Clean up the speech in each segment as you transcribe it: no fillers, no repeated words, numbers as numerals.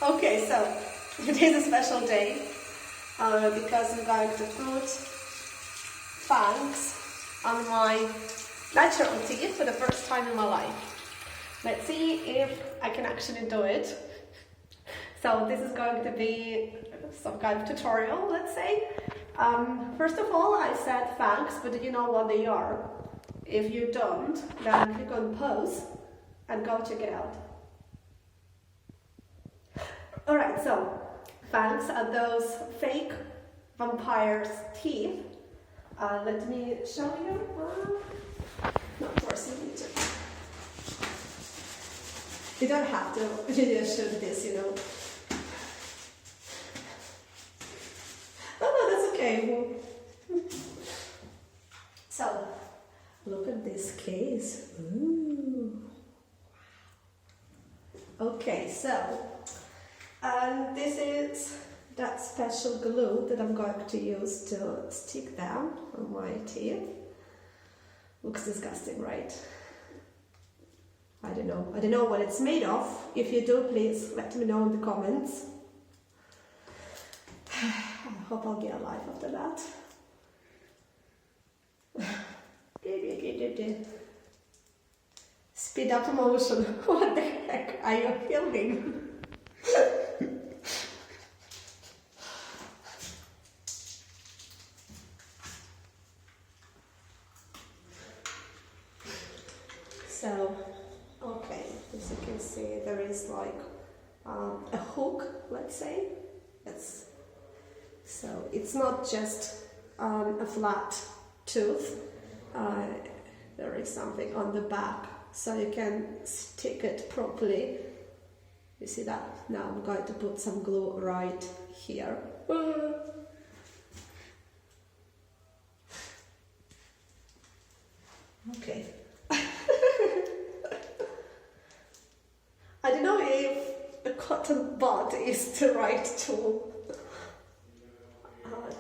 Okay, so today's a special day because I'm going to put fangs on my natural teeth for the first time in my life. Let's see if I can actually do it. So this is going to be some kind of tutorial, let's say. First of all, I said fangs, but do you know what they are? If you don't, then click on pause and go check it out. Alright, so fangs are those fake vampire's teeth. Let me show you. No, of course you need to. You don't have to video shoot this, you know. Oh no, that's okay. So, look at this case. Ooh. Okay, so this is that special glue that I'm going to use to stick down on my teeth. Looks disgusting, right? I don't know what it's made of. If you do, please let me know in the comments. I hope I'll get alive after that. Speed up motion. What the heck are you filming? So, okay, as you can see, there is like a hook, let's say. So it's not just a flat tooth. There is something on the back, so you can stick it properly. You see that? Now I'm going to put some glue right here. Okay. I don't know if a cotton bud is the right tool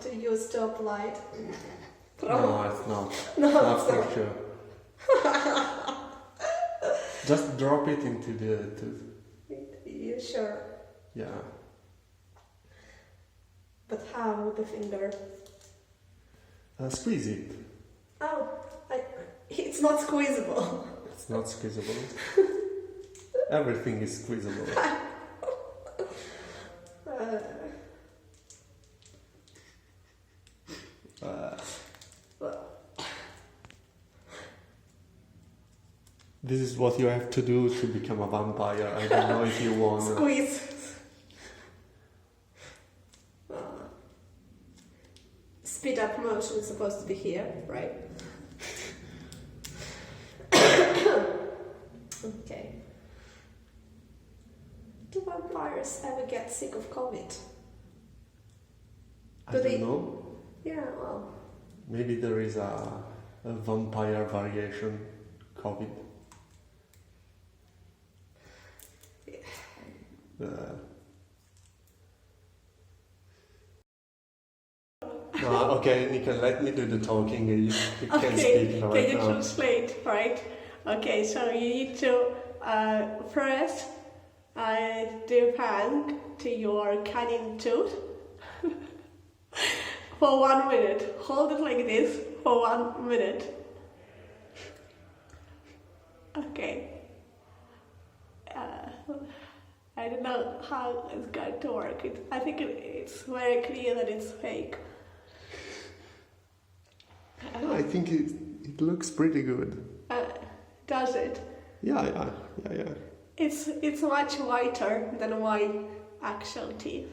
to use to apply it. No, it's not. No, it's not for sure. Just drop it into the tooth. You sure? Yeah. But how with the finger? Squeeze it. Oh, it's not squeezable. It's not squeezable. Everything is squeezable. This is what you have to do to become a vampire. I don't know if you want. Squeeze. Speed up motion is supposed to be here, right? Okay. Do vampires ever get sick of COVID? I don't know. Yeah, well. Maybe there is a vampire variation COVID. Okay, Nika, let me do the talking. You can speak right now. Can you translate, right? Okay, so you need to first do fang to your canine tooth for 1 minute. Hold it like this for 1 minute. Okay. I don't know how it's going to work. I think it's very clear that it's fake. I think it looks pretty good. Does it? Yeah. It's much whiter than my actual teeth.